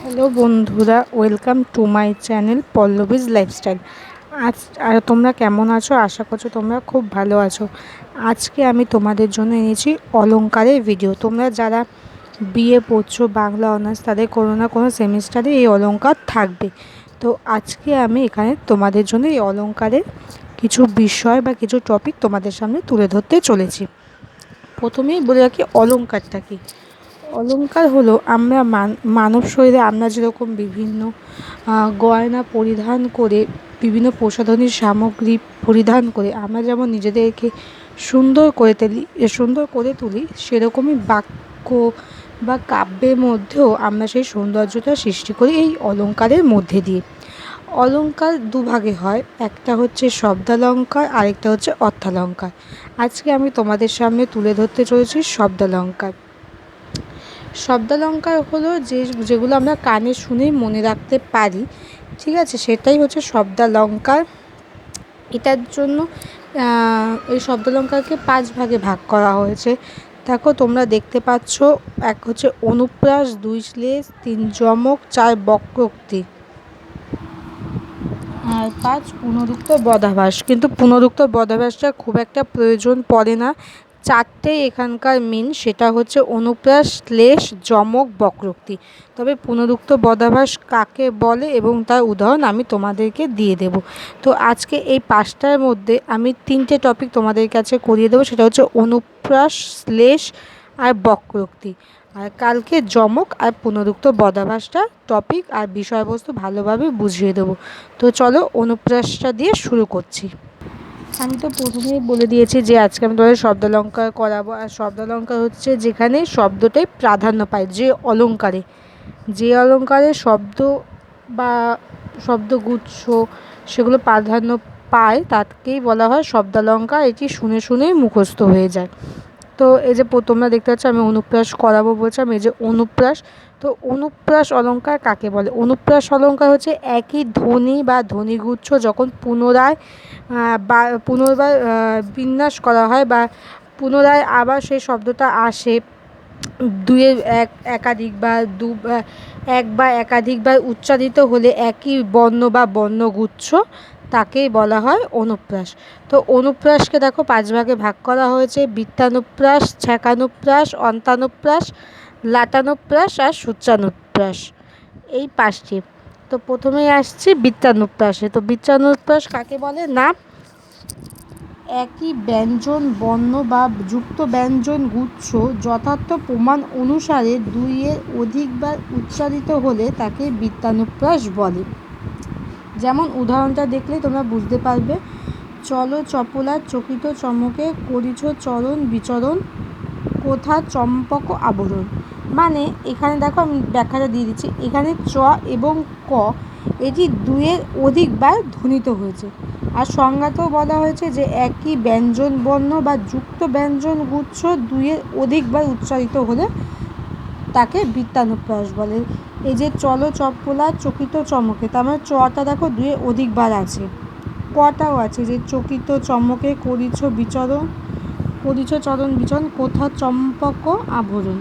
Hello বন্ধুরা, welcome to my channel Pallavi's lifestyle. আজ তোমরা কেমন আছো? আশা করছো তোমরা খুব ভালো আছো। আজকে আমি তোমাদের জন্য এনেছি অলংকারের ভিডিও। তোমরা যারা বিএ পড়ছো বাংলা অনার্স, তাদের কোনো না কোনো সেমিস্টারে এই অলংকার থাকবে। তো আজকে আমি এখানে তোমাদের জন্য এই অলংকারের কিছু বিষয় বা কিছু টপিক তোমাদের সামনে তুলে ধরতে চলেছি। প্রথমেই বলে রাখি অলংকারটা কী। অলংকার হলো আমরা মানব শরীরে আমরা যেরকম বিভিন্ন গয়না পরিধান করে, বিভিন্ন প্রসাধনীর সামগ্রী পরিধান করে আমরা যেমন নিজেদেরকে সুন্দর করে তুলি, সেরকমই বাক্য বা কাব্যের মধ্যেও আমরা সেই সৌন্দর্যতা সৃষ্টি করি এই অলংকারের মধ্যে দিয়ে। অলংকার দুভাগে হয়, একটা হচ্ছে শব্দালংকার, আরেকটা হচ্ছে অর্থালংকার। আজকে আমি তোমাদের সামনে তুলে ধরতে চলেছি শব্দালংকার। শব্দালংকার হলো যেগুলো আমরা কানে শুনেই মনে রাখতে পারি, ঠিক আছে, সেটাই হচ্ছে শব্দালংকার। এটার জন্য এই শব্দালংকারকে 5 ভাগে ভাগ করা হয়েছে। দেখো, তোমরা দেখতে পাচ্ছ, এক হচ্ছে অনুপ্রাস, 2 শ্লেষ, 3 যমক, 4 বক্রোক্তি, আর 5 পুনরুক্ত বদাভাস। কিন্তু পুনরুক্ত বদাভাসটা খুব একটা প্রয়োজন পড়ে না। 4টেই এখানকার মেন, সেটা হচ্ছে অনুপ্রাস, শ্লেষ, যমক, বক্রোক্তি। তবে পুনরুক্ত বদাভাস কাকে বলে এবং তার উদাহরণ আমি তোমাদেরকে দিয়ে দেব। তো আজকে এই 5টার মধ্যে আমি 3টে টপিক তোমাদের কাছে করিয়ে দেবো, সেটা হচ্ছে অনুপ্রাস, শ্লেষ আর বক্রোক্তি। আর কালকে যমক আর পুনরুক্ত বদাভাসটা টপিক আর বিষয়বস্তু ভালোভাবে বুঝিয়ে দেবো। তো চলো অনুপ্রাসটা দিয়ে শুরু করছি। আমি তো প্রথমেই বলে দিয়েছি যে আজকে আমি তোমাদের শব্দালংকার করাবো। আর শব্দালংকার হচ্ছে যেখানে শব্দটাই প্রাধান্য পায়, যে অলংকারে শব্দ বা শব্দগুচ্ছ সেগুলো প্রাধান্য পায়, তাকেই বলা হয় শব্দালংকার। এটি শুনে শুনেই মুখস্থ হয়ে যায়। তো এই যে তোমরা দেখতে পাচ্ছ আমি অনুপ্রাস করাবো বলছিলাম, এই যে অনুপ্রাস। তো অনুপ্রাস অলংকার কাকে বলে? অনুপ্রাস অলংকার হচ্ছে একই ধ্বনি বা ধ্বনিগুচ্ছ যখন পুনর্বার বিন্যাস করা হয় বা পুনরায় আবার সেই শব্দটা আসে, এক বা একাধিকবার উচ্চারিত হলে একই বর্ণ বা বর্ণগুচ্ছ, তাকেই বলা হয় অনুপ্রাস। তো অনুপ্রাসকে দেখো 5 ভাগে ভাগ করা হয়েছে: বৃত্তানুপ্রাস, ছ্যাঁকানুপ্রাস, অন্তানুপ্রাস, লাটানুপ্রাস আর সূত্রানুপ্রাস, এই 5টি। তো প্রথমেই আসছি বৃত্তানুপ্রাসে। তো বৃত্তানুপ্রাস কাকে বলে না, একই ব্যঞ্জন বর্ণ বা যুক্ত ব্যঞ্জন গুচ্ছ যথার্থ প্রমাণ অনুসারে 2-এর অধিকবার উচ্চারিত হলে তাকে বৃত্তানুপ্রাস বলে। যেমন উদাহরণটা দেখলে তোমরা বুঝতে পারবে। চলো চপলা চকিত চমকে করিছ চরণ বিচরণ, কোথা চম্পক আবরণ। মানে এখানে দেখো, আমি ব্যাখ্যাটা দিয়ে দিচ্ছি। এখানে চ এবং ক এটি 2-এর অধিকবার ধ্বনিত হয়েছে। আর সংজ্ঞাতেও বলা হয়েছে যে একই ব্যঞ্জন বর্ণ বা যুক্ত ব্যঞ্জন গুচ্ছ 2-এর অধিকবার উচ্চারিত হলে তাকে বৃত্তানুপ্রাস বলে। এই যে চলো চপলা চকিত চমকে, তার মানে চটা দেখো 2-এর অধিকবার আছে, কটাও আছে, যে চকিত চমকে করিছ চরণ বিচরণ, কোথা চম্পক আভরণ।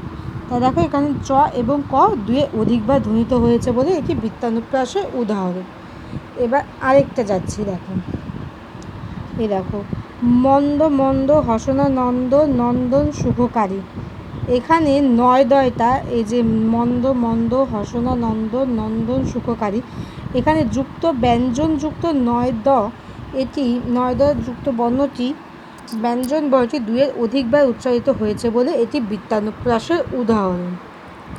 তা দেখো এখানে চ এবং ক 2-এর অধিকবার ধ্বনিত হয়েছে বলে এটি বৃত্তানুপ্রাসের উদাহরণ। এবার আরেকটা যাচ্ছি, দেখো মন্দ মন্দ হসনা নন্দ নন্দন সুখকারী। এখানে নয়দয়টা, এই যে মন্দ মন্দ হসনা নন্দন নন্দন সুখকারী, এখানে যুক্ত ব্যঞ্জন যুক্ত নয়দ, এটি নয়দ যুক্ত বর্ণটি ব্যঞ্জন বর্ণটি 2-এর অধিকবার উচ্চারিত হয়েছে বলে এটি বৃত্তানুপ্রাসের উদাহরণ।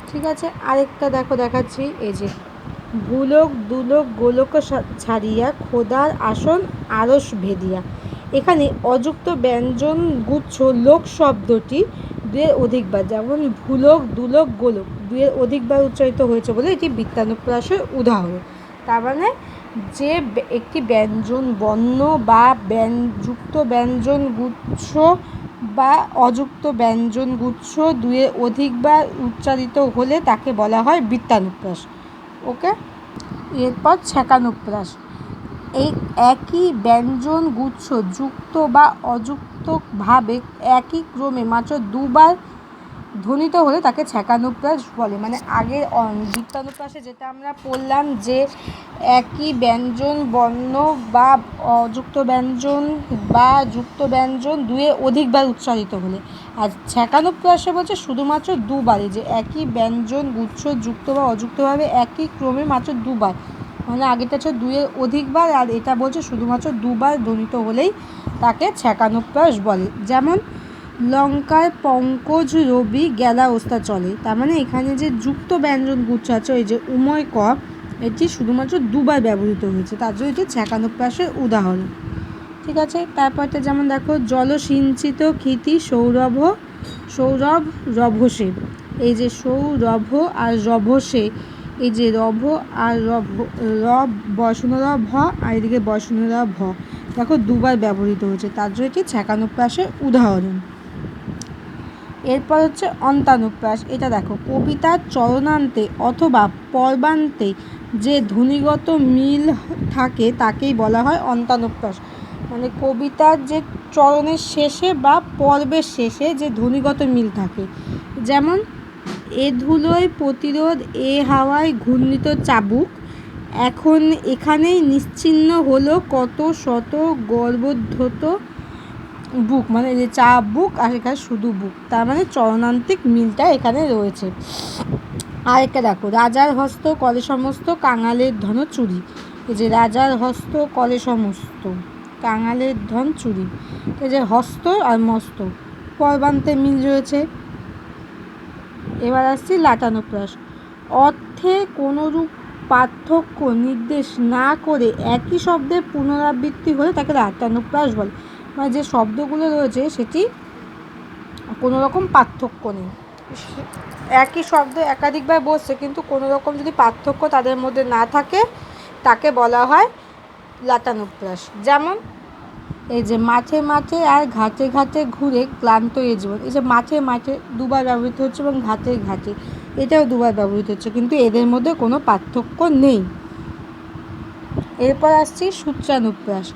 ঠিক আছে, আরেকটা দেখাচ্ছি। এই যে ভুলোক দুলোক গোলোক ছাড়িয়া খোদার আসন আরস ভেদিয়া। এখানে অযুক্ত ব্যঞ্জন গুচ্ছ লোক শব্দটি 2-এর অধিকবার, যেমন ভুলোক দুলোক গোলোক 2-এর অধিকবার উচ্চারিত হয়েছে বলে এটি বৃত্তানুপ্রাসের উদাহরণ। তার মানে যে একটি ব্যঞ্জন বর্ণ বা যুক্ত ব্যঞ্জন গুচ্ছ বা অযুক্ত ব্যঞ্জন গুচ্ছ 2-এর অধিকবার উচ্চারিত হলে তাকে বলা হয় বৃত্তানুপ্রাস। ওকে, এরপর ছ্যাঁকানুপ্রাস। এই একই ব্যঞ্জন গুচ্ছ যুক্ত বা অযুক্তভাবে একই ক্রমে মাত্র 2বার ধ্বনিত হলে তাকে ছ্যাঁকানুপ্রাস বলে। মানে আগের যুক্তানুপ্রাসে যেটা আমরা পড়লাম যে একই ব্যঞ্জন বর্ণ বা অযুক্ত ব্যঞ্জন বা যুক্ত ব্যঞ্জন দুয়ে অধিকবার উচ্চারিত হলে, আর ছ্যাঁকানুপ্রাসে বলছে শুধুমাত্র দুবারে, যে একই ব্যঞ্জন গুচ্ছ যুক্ত বা অযুক্তভাবে একই ক্রমে মাত্র দুবার, মানে আগেটা হচ্ছে দুয়ের অধিকবার, আর এটা বলছে শুধুমাত্র দুবার ধ্বনিত হলেই তাকে ছ্যাঁকানুপ্রাস বলে। যেমন লঙ্কায় পঙ্কজ রবি গেলা ওস্তা চলে, তার মানে এখানে যে যুক্ত ব্যঞ্জন গুচ্ছ আছে ওই যে উময় ক, এটি শুধুমাত্র দুবার ব্যবহৃত হয়েছে, তার জন্য এটি ছ্যাঁকানুপ্রাসের উদাহরণ। ঠিক আছে, তারপরটা যেমন দেখো জলসিঞ্চিত ক্ষিতি সৌরভ সৌরভ রভসে, এই যে সৌরভ আর রভসে, এই যে রভ আর রব বসনরা ভ আর এদিকে বসনরা ভ, দেখো দুবার ব্যবহৃত হয়েছে, তার জন্য এটি ছ্যাঁকানুপ্রাসের উদাহরণ। এরপর হচ্ছে অন্তানুপ্রাস। এটা দেখো কবিতার চরণান্তে অথবা পর্বান্তে যে ধ্বনিগত মিল থাকে তাকেই বলা হয় অন্তানুপ্রাস। মানে কবিতার যে চরণের শেষে বা পর্বের শেষে যে ধ্বনিগত মিল থাকে, যেমন এ ধুলোয় প্রতিরোধ এ হাওয়ায় ঘূর্ণিত চাবুক, এখন এখানেই নিশ্চিহ্ন হলো কত শত গর্বোদ্ধত বুক, মানে এই যে চাবুক আর এখানে শুধু বুক, তার মানে চরণান্তিক মিলটা এখানে রয়েছে। আরেকটা দেখো রাজার হস্ত কলে সমস্ত কাঙালের ধন চুরি, এই যে রাজার হস্ত কলে সমস্ত কাঙালের ধন চুরি, এই যে হস্ত আর মস্ত পর্বান্তে মিল রয়েছে। এবার আসছি লাটানুপ্রাস। অর্থে কোনোরূপ পার্থক্য নির্দেশ না করে একই শব্দের পুনরাবৃত্তি হলে তাকে লাটানুপ্রাস বলে। মানে যে শব্দগুলো রয়েছে সেটি কোনো রকম পার্থক্য নেই, একই শব্দ একাধিকবার বসছে কিন্তু কোনো রকম যদি পার্থক্য তাদের মধ্যে না থাকে তাকে বলা হয় লাটানুপ্রাস। যেমন এই যে মাঠে মাঠে আর ঘাটে ঘাটে ঘুরে ক্লান্ত এ জীবন, এই যে মাঠে মাঠে দুবার ব্যবহৃত হচ্ছে এবং ঘাটে ঘাটে এটাও দুবার ব্যবহৃত হচ্ছে, কিন্তু এদের মধ্যে কোনো পার্থক্য নেই। এরপর আসছি সূত্রানুপ্রাস।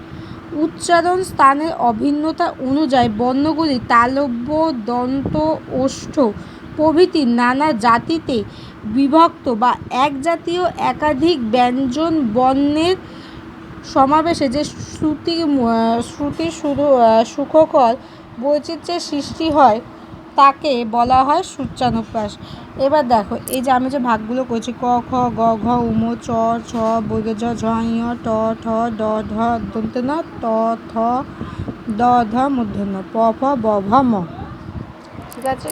উচ্চারণ স্থানের অভিন্নতা অনুযায়ী বর্ণগুলি তালব্য দন্ত ওষ্ঠ প্রভৃতি নানা জাতিতে বিভক্ত বা এক জাতীয় একাধিক ব্যঞ্জন বর্ণের সমাবেশে যে শ্রুতি সুখকর বৈচিত্র্যের সৃষ্টি হয় তাকে বলা হয় সূত্রানুপ্রাস। এবার দেখো এই যে আমি যে ভাগগুলো করছি ক খ গ ঘ উম চ ছ বর্গে ঝ ঝ ঞ ট ঠ ড ঢ দন্তে ন ত থ দ ধ মূর্ধন্য প ফ ব ভ ম। ঠিক আছে,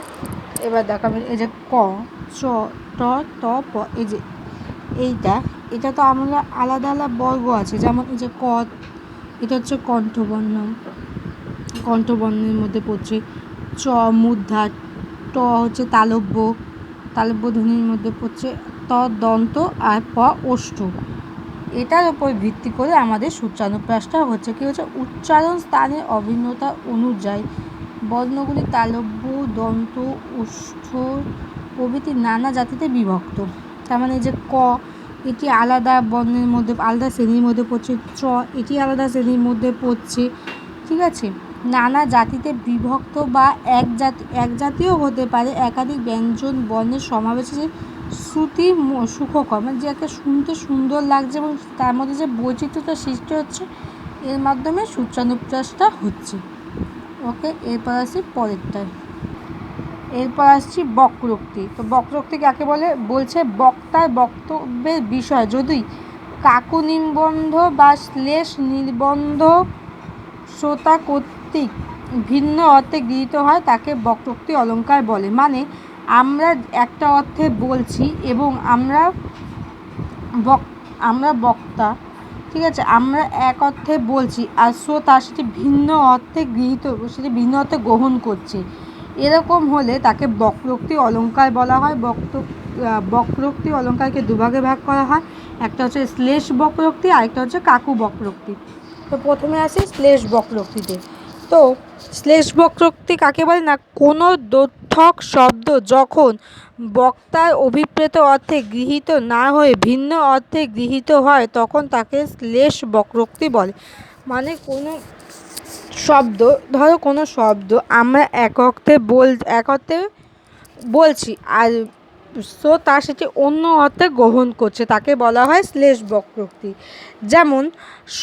এবার দেখো আমি এই যে ক চ ট ত প, এই যে এটা তো আমরা আলাদা আলাদা বর্গ আছে, যেমন এই যে ক এটা হচ্ছে কণ্ঠবর্ণ, কণ্ঠবর্ণের মধ্যে পড়ছে, চ মূর্ধা, ট হচ্ছে তালব্য, তালব্য ধ্বনির মধ্যে পড়ছে, ত দন্ত আর প ওষ্ঠ। এটার উপর ভিত্তি করে আমাদের সূত্রানুপ্রাসটা হচ্ছে কি হচ্ছে উচ্চারণ স্থানের অভিন্নতা অনুযায়ী বর্ণগুলি তালব্য দন্ত ওষ্ঠ প্রভৃতি নানা জাতিতে বিভক্ত। তার মানে যে ক এটি আলাদা বর্ণের মধ্যে আলাদা শ্রেণীর মধ্যে পড়ছে, চ এটি আলাদা শ্রেণীর মধ্যে পড়ছে। ঠিক আছে, নানা জাতিতে বিভক্ত বা এক জাতীয় হতে পারে একাধিক ব্যঞ্জন বর্ণের সমাবেশে যে শ্রুতি সুখকর, মানে যে একটা শুনতে সুন্দর লাগছে এবং তার মধ্যে যে বৈচিত্র্যতা সৃষ্টি হচ্ছে এর মাধ্যমে সূত্রানুপ্রাসটা হচ্ছে। ওকে, এরপর আসি পরেরটায়। এরপর আসছি বক্রোক্তি। তো বক্রোক্তি কাকে বলে? বলছে বক্তার বক্তব্যের বিষয় যদি কাকু নিবন্ধ বা শ্লেষ নিবন্ধ শ্রোতা কর্তৃক ভিন্ন অর্থে গৃহীত হয় তাকে বক্রোক্তি অলঙ্কার বলে। মানে আমরা একটা অর্থে বলছি এবং আমরা বক্তা, ঠিক আছে, আমরা এক অর্থে বলছি আর শ্রোতা সেটি ভিন্ন অর্থে সেটি ভিন্ন অর্থে গ্রহণ করছে, এরকম হলে তাকে বক্রোক্তি অলঙ্কার বলা হয়। বক্রোক্তি অলঙ্কারকে দুভাগে ভাগ করা হয়, একটা হচ্ছে শ্লেষ বক্রোক্তি আর একটা হচ্ছে কাকু বক্রোক্তি। তো প্রথমে আসি শ্লেষ বক্রোক্তিতে। তো শ্লেষ বক্রোক্তি কাকে বলে না, কোনো দ্যোতক শব্দ যখন বক্তার অভিপ্রেত অর্থে গৃহীত না হয়ে ভিন্ন অর্থে গৃহীত হয় তখন তাকে শ্লেষ বক্রোক্তি বলে। মানে কোনো শব্দ, ধরো কোনো শব্দ আমরা এক অর্থে বলছি, আর শ্রোতা সেটি অন্য অর্থে গ্রহণ করছে, তাকে বলা হয় শ্লেষ বক্রোক্তি। যেমন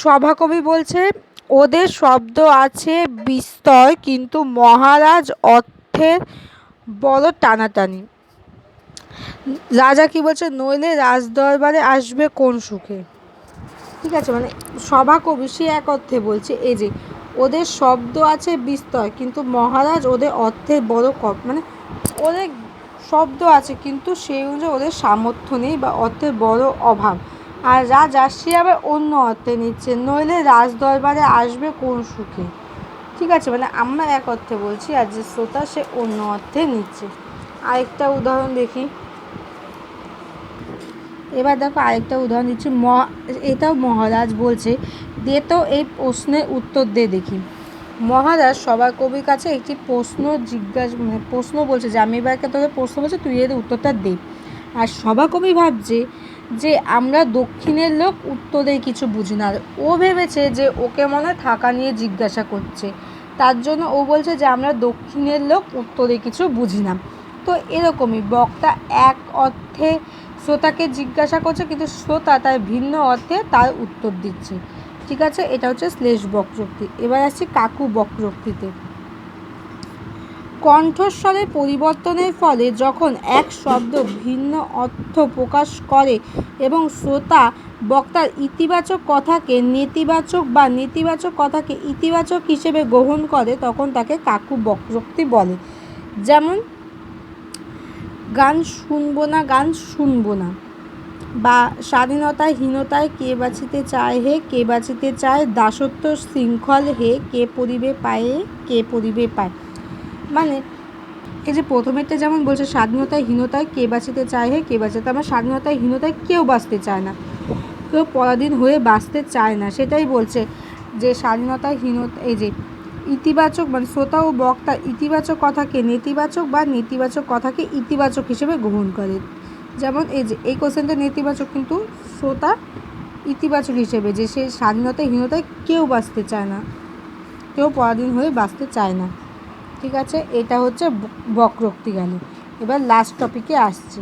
সভাকবি বলছে, ওদের শব্দ আছে বিস্তর কিন্তু মহারাজ অর্থের বড় টানাটানি। রাজা কি বলছে, নইলে রাজদরবারে আসবে কোন সুখে। ঠিক আছে, মানে সভাকবি সে এক অর্থে বলছে, এই যে ওদের শব্দ আছে বিস্তর কিন্তু মহারাজ ওদের অর্থের বড় কম, মানে ওদের শব্দ আছে কিন্তু সেই অনুযায়ী ওদের সামর্থ্য নেই বা অর্থের বড় অভাব। আর রাজা সে আবার অন্য অর্থে নিচ্ছে, নইলে রাজদরবারে আসবে কোন সুখে। ঠিক আছে, মানে আমরা এক অর্থে বলছি আর যে শ্রোতা সে অন্য অর্থে নিচ্ছে। আরেকটা উদাহরণ দেখি। এবার দেখো আরেকটা উদাহরণ দিচ্ছি, এটাও মহারাজ বলছে, দে তো এই প্রশ্নের উত্তর দে দেখি। মহারাজ সভাকবির কাছে একটি প্রশ্ন প্রশ্ন বলছে যে আমি এবার তোকে প্রশ্ন বলছে, তুই এর উত্তরটা দে। আর সভাকবি ভাবছে যে আমরা দক্ষিণের লোক, উত্তরে কিছু বুঝি না। আর ও ভেবেছে যে ওকে মনে হয় থাকা নিয়ে জিজ্ঞাসা করছে, তার জন্য ও বলছে যে আমরা দক্ষিণের লোক, উত্তরে কিছু বুঝি না। তো এরকমই বক্তা এক অর্থে শ্রোতাকে জিজ্ঞাসা করছে, কিন্তু শ্রোতা তার ভিন্ন অর্থে তার উত্তর দিচ্ছে। ঠিক আছে, এটা হচ্ছে শ্লেষ বক্রোক্তি। এবার আসছি কাকু বক্রোক্তিতে। কণ্ঠস্বরের পরিবর্তনের ফলে যখন এক শব্দ ভিন্ন অর্থ প্রকাশ করে এবং শ্রোতা বক্তার ইতিবাচক কথাকে নেতিবাচক বা নেতিবাচক কথাকে ইতিবাচক হিসেবে গ্রহণ করে, তখন তাকে কাকু বক্রোক্তি বলে। যেমন গান শুনবো না, গান শুনবো না, বা স্বাধীনতায় হীনতায় কে বাঁচিতে চায় হে, কে বাঁচিতে চায় দাসত্ব শৃঙ্খল হে, কে পরিবে পায়ে, কে পরিবে পায়। মানে এই যে প্রথমেরটা যেমন বলছে স্বাধীনতায় হীনতায় কে বাঁচিতে চায় হে, কে বাঁচিতে, আমার স্বাধীনতায় হীনতায় কেউ বাঁচতে চায় না, কেউ পরাধীন হয়ে বাঁচতে চায় না, সেটাই বলছে যে স্বাধীনতায় হীনতা, এই যে ইতিবাচক মানে শ্রোতা ও বক্তা ইতিবাচক কথাকে নেতিবাচক বা নেতিবাচক কথাকে ইতিবাচক হিসেবে গ্রহণ করে। যেমন এই যে এই কোশ্চেনটা নেতিবাচক, কিন্তু শ্রোতা ইতিবাচক হিসেবে, যে সে স্বাধীনতায় হীনতায় কেউ বাঁচতে চায় না, কেউ পরাধীন হয়ে বাঁচতে চায় না। ঠিক আছে, এটা হচ্ছে বক্রোক্তি গেল। এবার লাস্ট টপিকে আসছি।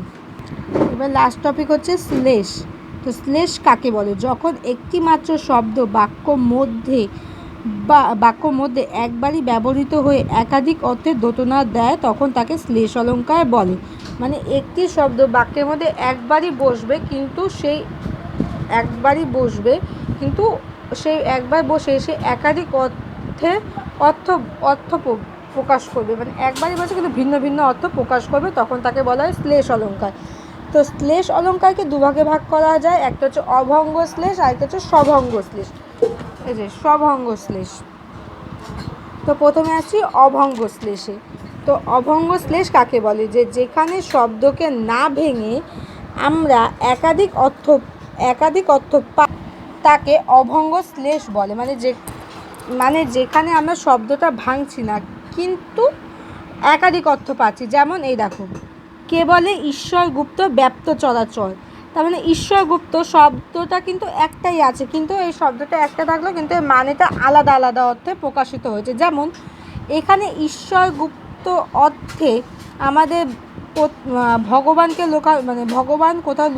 এবার লাস্ট টপিক হচ্ছে শ্লেষ। তো শ্লেষ কাকে বলে? যখন একটি মাত্র শব্দ বাক্য মধ্যে একবারই ব্যবহৃত হয়ে একাধিক অর্থের দ্যোতনা দেয়, তখন তাকে শ্লেষ অলঙ্কার বলে। মানে একটি শব্দ বাক্যের মধ্যে একবারই বসবে, কিন্তু সেই একবার বসে সে একাধিক অর্থ প্রকাশ করবে, মানে একবারই বসে কিন্তু ভিন্ন ভিন্ন অর্থ প্রকাশ করবে, তখন তাকে বলা হয় শ্লেষ অলঙ্কার। তো শ্লেষ অলঙ্কারকে দুভাগে ভাগ করা যায়, একটা হচ্ছে অভঙ্গ শ্লেষ আর একটা হচ্ছে সভঙ্গ শ্লেষ। এই যে সভঙ্গ শ্লেষ। তো প্রথমে আসছি অভঙ্গ শ্লেষে। তো অভঙ্গ শ্লেষ কাকে বলে? যে যেখানে শব্দকে না ভেঙে আমরা একাধিক অর্থ পাই, তাকে অভঙ্গ শ্লেষ বলে। মানে যেখানে আমরা শব্দটা ভাঙছি না কিন্তু একাধিক অর্থ পাচ্ছি। যেমন এই দেখো, কে বলে ঈশ্বরগুপ্ত ব্যাপ্ত চরাচর, তার মানে ঈশ্বরগুপ্ত শব্দটা কিন্তু একটাই আছে, কিন্তু এই শব্দটা একটা থাকলেও কিন্তু এর মানেটা আলাদা আলাদা অর্থে প্রকাশিত হয়েছে। যেমন এখানে ঈশ্বরগুপ্ত অর্থে আমাদের ভগবানকে ভগবান কোথাও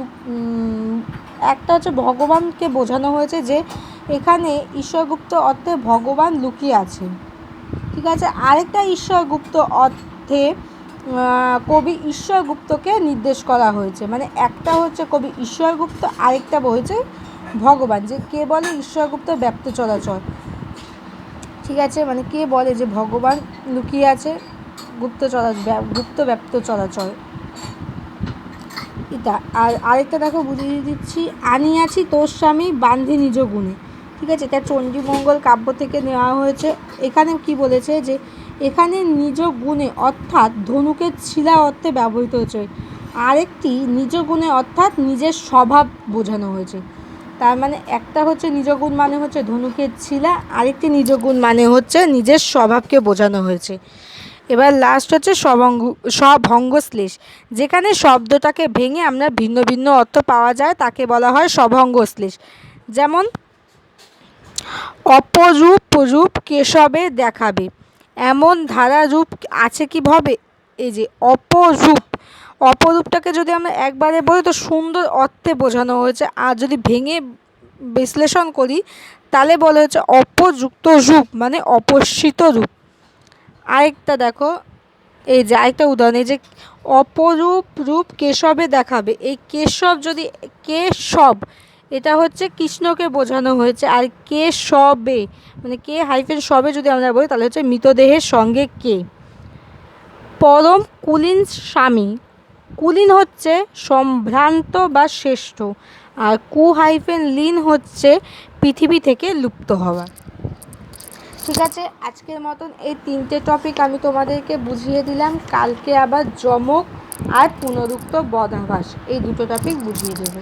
একটা হচ্ছে ভগবানকে বোঝানো হয়েছে, যে এখানে ঈশ্বরগুপ্ত অর্থে ভগবান লুকিয়ে আছে। ঠিক আছে, আরেকটা ঈশ্বরগুপ্ত অর্থে কবি ঈশ্বরগুপ্তকে নির্দেশ করা হয়েছে। মানে একটা হচ্ছে কবি ঈশ্বরগুপ্ত, আরেকটা হয়েছে ভগবান, যে কে বলে ঈশ্বরগুপ্ত ব্যাপ্ত চরাচর। ঠিক আছে, মানে কে বলে যে ভগবান লুকিয়ে আছে, গুপ্ত ব্যাপ্ত চরাচর এটা। আর আরেকটা দেখো বুঝিয়ে দিচ্ছি, আনিয়াছি তোর স্বামী বান্ধি নিজ গুণে। ঠিক আছে, এটা চণ্ডীমঙ্গল কাব্য থেকে নেওয়া হয়েছে। এখানে কি বলেছে, যে এখানে নিজ গুণে অর্থাৎ ধনুকের ছিলা অর্থে ব্যবহৃত হয়েছে, আরেকটি নিজ গুণে অর্থাৎ নিজের স্বভাব বোঝানো হয়েছে। তার মানে একটা হচ্ছে নিজ গুণ মানে হচ্ছে ধনুকের ছিলা, আরেকটি নিজ গুণ মানে হচ্ছে নিজের স্বভাবকে বোঝানো হয়েছে। এবার লাস্ট হচ্ছে সভঙ্গ শ্লেষ। যেখানে শব্দটাকে ভেঙে আমরা ভিন্ন ভিন্ন অর্থ পাওয়া যায়, তাকে বলা হয় সভঙ্গ শ্লেষ। যেমন অপরূপ রূপ কেশবে দেখাবে, এমন ধারা রূপ আছে কি ভবে, এই যে অপরূপ, অপরূপটাকে যদি আমরা একবারে বলি তো সুন্দর অর্থে বোঝানো হয়েছে, আর যদি ভেঙে বিশ্লেষণ করি তাহলে বলা হচ্ছে অপযুক্ত রূপ মানে অপসৃত রূপ। আরেকটা দেখো, এই যে আরেকটা উদাহরণ, এই যে অপরূপ রূপ কেশবে দেখাবে, এই কেশব যদি কেশব এটা হচ্ছে কৃষ্ণকে বোঝানো হয়েছে, আর কেশবে মানে কে হাইফেন সবে যদি আমরা বলি তাহলে হচ্ছে মৃতদেহের সঙ্গে কে। পরম কুলীন স্বামী, কুলীন হচ্ছে সম্ভ্রান্ত বা শ্রেষ্ঠ, আর কু হাইফেন লিন হচ্ছে পৃথিবী থেকে লুপ্ত হওয়া। ঠিক আছে, আজকের মতন এই 3টে টপিক আমি তোমাদেরকে বুঝিয়ে দিলাম। কালকে আবার যমক আর পুনরুক্ত বদাভাস এই 2টো টপিক বুঝিয়ে দেবো।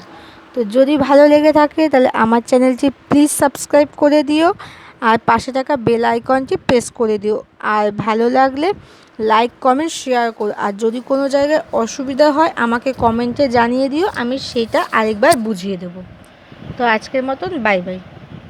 তো যদি ভালো লেগে থাকে তাহলে আমার চ্যানেলটি প্লিজ সাবস্ক্রাইব করে দিও, আর পাশে থাকা বেল আইকনটি প্রেস করে দিও, আর ভালো লাগলে লাইক কমেন্ট শেয়ার করো, আর যদি কোনো জায়গায় অসুবিধা হয় আমাকে কমেন্টে জানিয়ে দিও, আমি সেটা আরেকবার বুঝিয়ে দেবো। তো আজকের মতন বাই বাই।